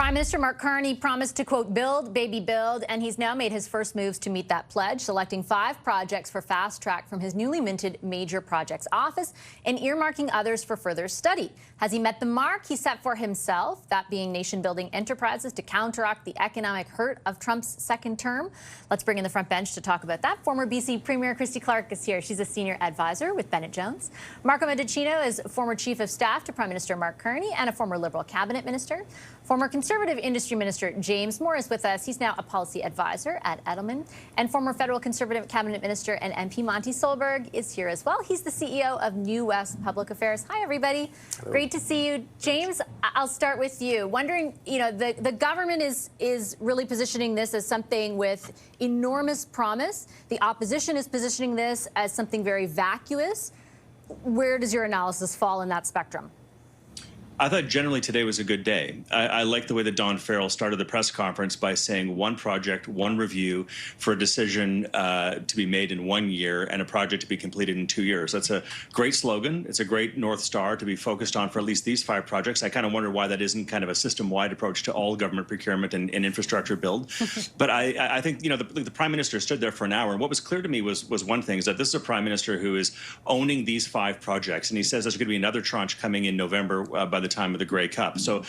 Prime Minister Mark Carney promised to, quote, build, baby, build, and he's now made his first moves to meet that pledge, selecting 5 projects for fast track from his newly minted Major Projects Office and earmarking others for further study. Has he met the mark he set for himself, that being nation-building enterprises to counteract the economic hurt of Trump's second term? Let's bring in the front bench to talk about that. Former BC Premier Christy Clark is here. She's a senior advisor with Bennett Jones. Marco Mendicino is former Chief of Staff to Prime Minister Mark Carney and a former Liberal cabinet minister. Former Conservative Industry Minister James Moore is with us. He's now a policy advisor at Edelman. And former federal Conservative cabinet minister and MP Monty Solberg is here as well. He's the CEO of New West Public Affairs. Hi, everybody. Hello. Great to see you. James, I'll start with you. Wondering, the government is really positioning this as something with enormous promise. The opposition is positioning this as something very vacuous. Where does your analysis fall in that spectrum? I thought generally today was a good day. I like the way that Don Farrell started the press conference by saying one project, one review for a decision to be made in 1 year and a project to be completed in 2 years. That's a great slogan. It's a great North Star to be focused on for at least these 5 projects. I kind of wonder why that isn't kind of a system-wide approach to all government procurement and infrastructure build. But I think, the Prime Minister stood there for an hour, and what was clear to me was one thing, is that this is a Prime Minister who is owning these 5 projects, and he says there's going to be another tranche coming in November by the time of the Grey Cup. So,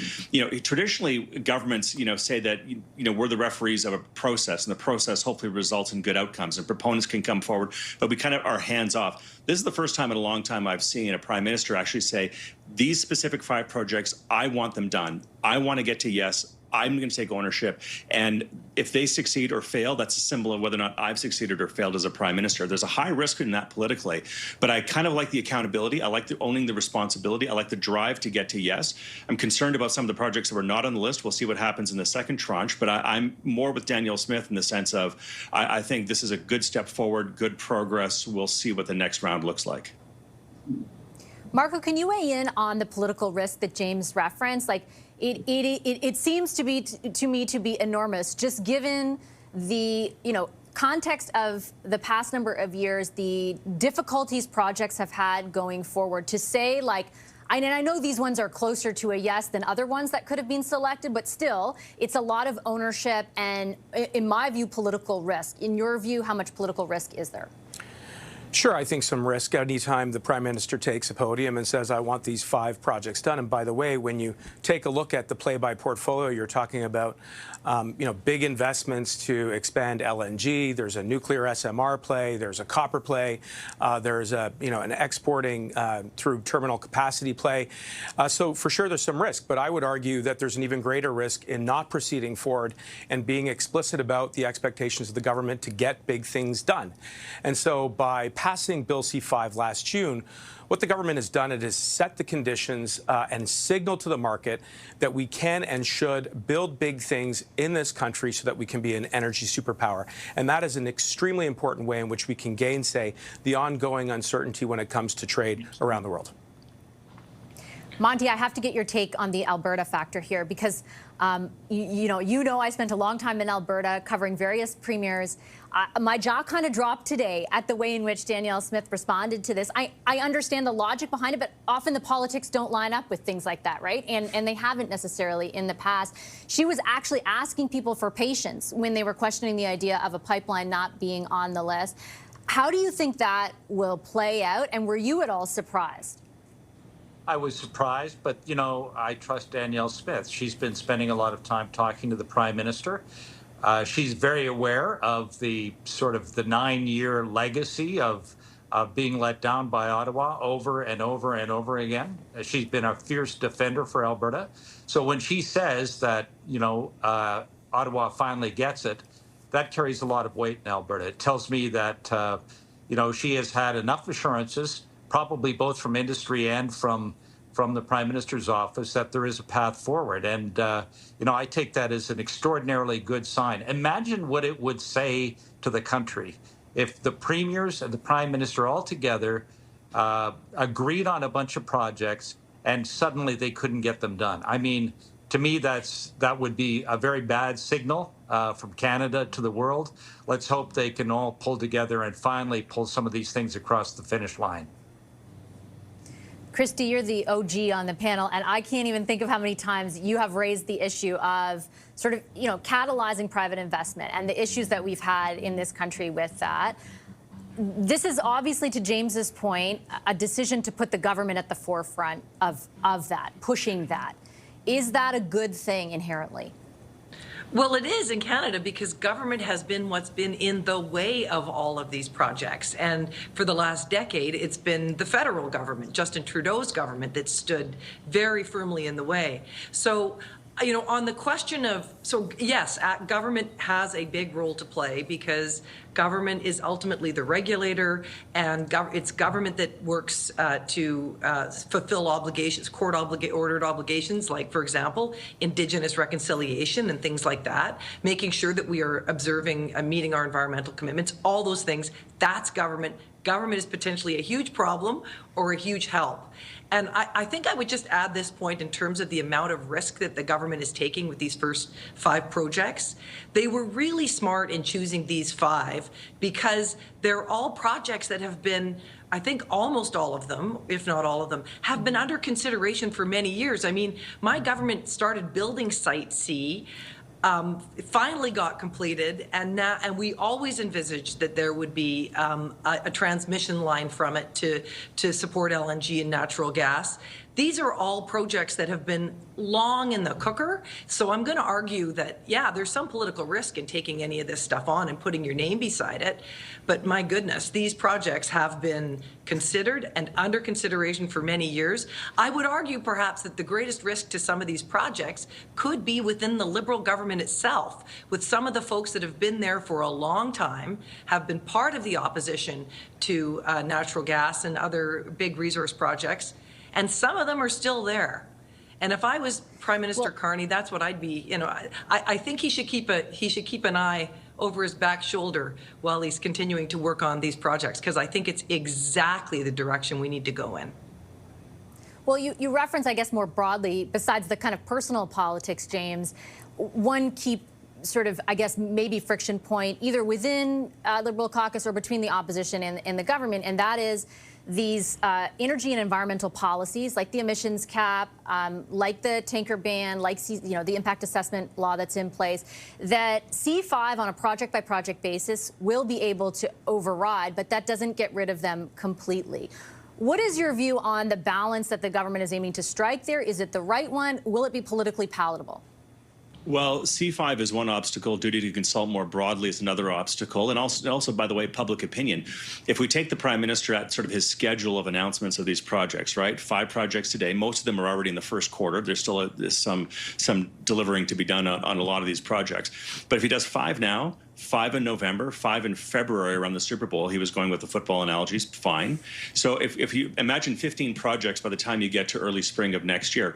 traditionally governments, say that, we're the referees of a process, and the process hopefully results in good outcomes, and proponents can come forward, but we kind of are hands off. This is the first time in a long time I've seen a Prime Minister actually say, these specific 5 projects, I want them done. I want to get to yes. I'm going to take ownership. And if they succeed or fail, that's a symbol of whether or not I've succeeded or failed as a Prime Minister. There's a high risk in that politically, but I kind of like the accountability. I like owning the responsibility. I like the drive to get to yes. I'm concerned about some of the projects that were not on the list. We'll see what happens in the second tranche, but I'm more with Danielle Smith in the sense of I think this is a good step forward, good progress. We'll see what the next round looks like. Marco, can you weigh in on the political risk that James referenced? It seems to me to be enormous, just given the context of the past number of years, the difficulties projects have had going forward. To say and I know these ones are closer to a yes than other ones that could have been selected, but still, it's a lot of ownership and, in my view, political risk. In your view, how much political risk is there? Sure, I think some risk anytime the Prime Minister takes a podium and says, I want these 5 projects done. And by the way, when you take a look at the play-by portfolio, you're talking about, big investments to expand LNG. There's a nuclear SMR play. There's a copper play. There's an exporting through terminal capacity play. So for sure, there's some risk. But I would argue that there's an even greater risk in not proceeding forward and being explicit about the expectations of the government to get big things done. And so by passing Bill C-5 last June, what the government has done is set the conditions and signal to the market that we can and should build big things in this country so that we can be an energy superpower. And that is an extremely important way in which we can gainsay the ongoing uncertainty when it comes to trade around the world. Monty, I have to get your take on the Alberta factor here because, I spent a long time in Alberta covering various premiers. My jaw kind of dropped today at the way in which Danielle Smith responded to this. I understand the logic behind it, but often the politics don't line up with things like that, right? And they haven't necessarily in the past. She was actually asking people for patience when they were questioning the idea of a pipeline not being on the list. How do you think that will play out? And were you at all surprised? I was surprised, but, I trust Danielle Smith. She's been spending a lot of time talking to the Prime Minister. She's very aware of the sort of the 9-year legacy of being let down by Ottawa over and over and over again. She's been a fierce defender for Alberta. So when she says that, Ottawa finally gets it, that carries a lot of weight in Alberta. It tells me that, she has had enough assurances, probably both from industry and from the Prime Minister's office, that there is a path forward. And, I take that as an extraordinarily good sign. Imagine what it would say to the country if the premiers and the Prime Minister all together agreed on a bunch of projects and suddenly they couldn't get them done. I mean, to me, that would be a very bad signal from Canada to the world. Let's hope they can all pull together and finally pull some of these things across the finish line. Christy, you're the OG on the panel, and I can't even think of how many times you have raised the issue of sort of, catalyzing private investment and the issues that we've had in this country with that. This is obviously, to James's point, a decision to put the government at the forefront of that, pushing that. Is that a good thing inherently? Well, it is in Canada because government has been what's been in the way of all of these projects. And for the last decade, it's been the federal government, Justin Trudeau's government, that stood very firmly in the way. So, on the question of, yes, government has a big role to play because government is ultimately the regulator, and it's government that works to fulfill obligations, court-ordered obligations, like, for example, Indigenous reconciliation and things like that, making sure that we are observing and meeting our environmental commitments, all those things, that's government. Government is potentially a huge problem or a huge help. And I think I would just add this point in terms of the amount of risk that the government is taking with these first 5 projects. They were really smart in choosing these 5 because they're all projects that have been, I think almost all of them, if not all of them, have been under consideration for many years. I mean, my government started building Site C. It finally got completed, and we always envisaged that there would be a transmission line from it to support LNG and natural gas. These are all projects that have been long in the cooker. So I'm going to argue that, yeah, there's some political risk in taking any of this stuff on and putting your name beside it. But my goodness, these projects have been considered and under consideration for many years. I would argue perhaps that the greatest risk to some of these projects could be within the Liberal government itself, with some of the folks that have been there for a long time, have been part of the opposition to natural gas and other big resource projects. And some of them are still there. And if I was Prime Minister Carney, that's what I'd be. I think he should keep an eye over his back shoulder while he's continuing to work on these projects, because I think it's exactly the direction we need to go in. Well, you reference, I guess, more broadly, besides the kind of personal politics, James, one key sort of, I guess, maybe friction point, either within Liberal caucus or between the opposition and the government, and that is these energy and environmental policies, like the emissions cap, like the tanker ban, like the impact assessment law that's in place, that C5 on a project-by-project basis will be able to override, but that doesn't get rid of them completely. What is your view on the balance that the government is aiming to strike there? Is it the right one? Will it be politically palatable? Well, C5 is one obstacle. Duty to consult more broadly is another obstacle. And also, by the way, public opinion. If we take the Prime Minister at sort of his schedule of announcements of these projects, right? 5 projects today. Most of them are already in the first quarter. There's still some delivering to be done on a lot of these projects. But if he does 5 now, 5 in November, 5 in February around the Super Bowl, he was going with the football analogies, fine. So if you imagine 15 projects by the time you get to early spring of next year,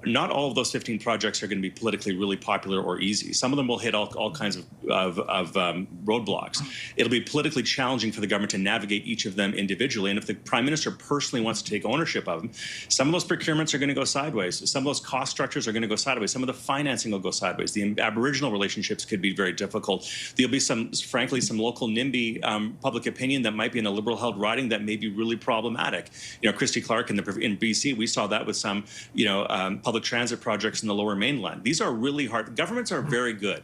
not all of those 15 projects are going to be politically really popular or easy. Some of them will hit all kinds of roadblocks. It'll be politically challenging for the government to navigate each of them individually. And if the Prime Minister personally wants to take ownership of them, some of those procurements are going to go sideways. Some of those cost structures are going to go sideways. Some of the financing will go sideways. The Aboriginal relationships could be very difficult. There'll be frankly, some local NIMBY public opinion that might be in a Liberal-held riding that may be really problematic. Christy Clark in BC, we saw that with some, public transit projects in the Lower Mainland. These are really hard. Governments are very good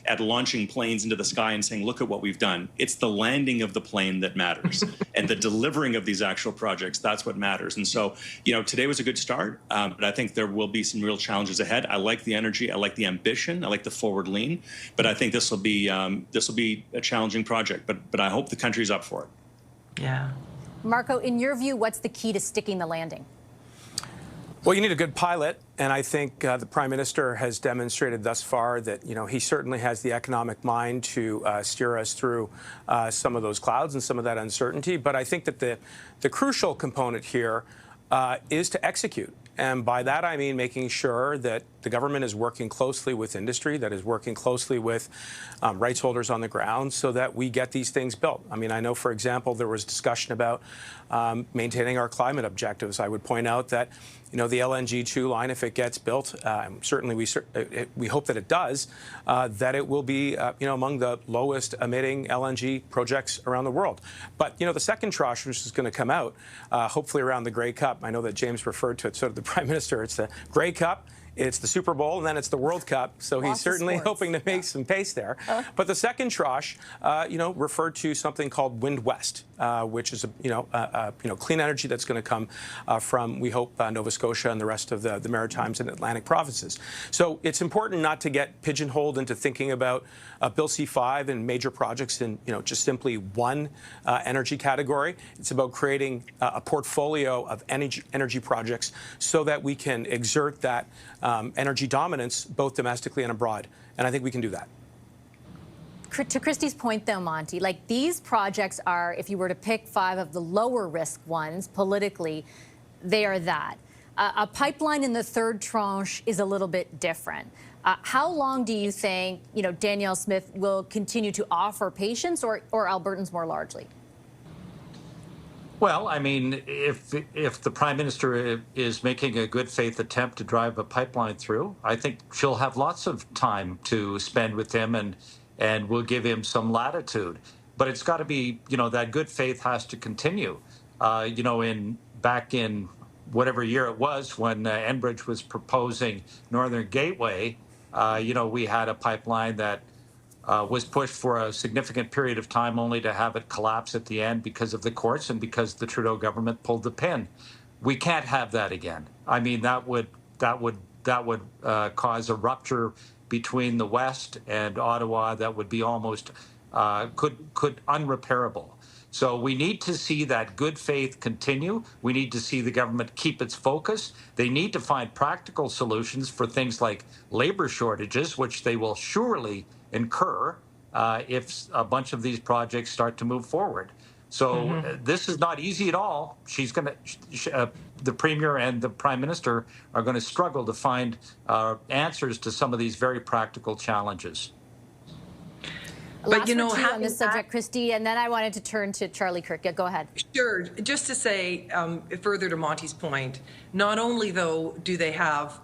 at launching planes into the sky and saying, look at what we've done. It's the landing of the plane that matters. And the delivering of these actual projects, that's what matters. And so, today was a good start, but I think there will be some real challenges ahead. I like the energy. I like the ambition. I like the forward lean. But I think this will be a challenging project. But I hope the country's up for it. Yeah. Marco, in your view, what's the key to sticking the landing? Well, you need a good pilot, and I think the Prime Minister has demonstrated thus far that, he certainly has the economic mind to steer us through some of those clouds and some of that uncertainty. But I think that the crucial component here is to execute. And by that, I mean making sure that the government is working closely with industry, that is working closely with rights holders on the ground so that we get these things built. I mean, I know, for example, there was discussion about maintaining our climate objectives. I would point out that, the LNG 2 line, if it gets built, certainly we hope that it does, that it will be among the lowest emitting LNG projects around the world. But the second tranche, which is going to come out, hopefully around the Grey Cup. I know that James referred to it, so did the Prime Minister. It's the Grey Cup. It's the Super Bowl, and then it's the World Cup. So he's certainly hoping to make some pace there. But the second tranche, referred to something called Wind West, which is clean energy that's going to come from, we hope, Nova Scotia and the rest of the Maritimes and Atlantic provinces. So it's important not to get pigeonholed into thinking about Bill C-5 and major projects in just simply one energy category. It's about creating a portfolio of energy projects so that we can exert that energy dominance both domestically and abroad. And I think we can do that. To Christy's point, though, Monty, like these projects are, if you were to pick 5 of the lower risk ones politically, they are that. A pipeline in the third tranche is a little bit different. How long do you think, Danielle Smith will continue to offer patience or Albertans more largely? Well, I mean, if the Prime Minister is making a good faith attempt to drive a pipeline through, I think she'll have lots of time to spend with him and we'll give him some latitude. But it's got to be, that good faith has to continue. Back in whatever year it was when Enbridge was proposing Northern Gateway, we had a pipeline that was pushed for a significant period of time only to have it collapse at the end because of the courts and because the Trudeau government pulled the pin. We can't have that again. I mean, that would cause a rupture between the West and Ottawa that would be almost could unrepairable. So we need to see that good faith continue. We need to see the government keep its focus. They need to find practical solutions for things like labor shortages, which they will surely incur if a bunch of these projects start to move forward. So this is not easy at all. The Premier and the Prime Minister are going to struggle to find answers to some of these very practical challenges. But on this subject, Christy, and then I wanted to turn to Charlie Kirk. Yeah, go ahead. Sure. Just to say, further to Monty's point, not only though do they have,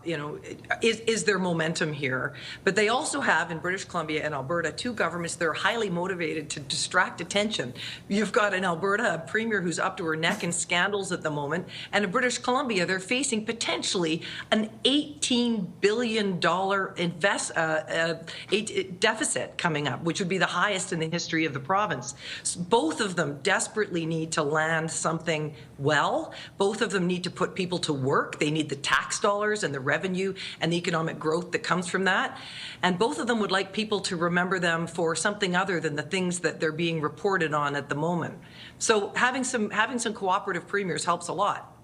is there momentum here, but they also have in British Columbia and Alberta 2 governments that are highly motivated to distract attention. You've got in Alberta a premier who's up to her neck in scandals at the moment, and in British Columbia they're facing potentially an $18 billion deficit coming up, which would be the highest in the history of the province. Both of them desperately need to land something well. Both of them need to put people to work. They need the tax dollars and the revenue and the economic growth that comes from that. And both of them would like people to remember them for something other than the things that they're being reported on at the moment. So having some cooperative premiers helps a lot.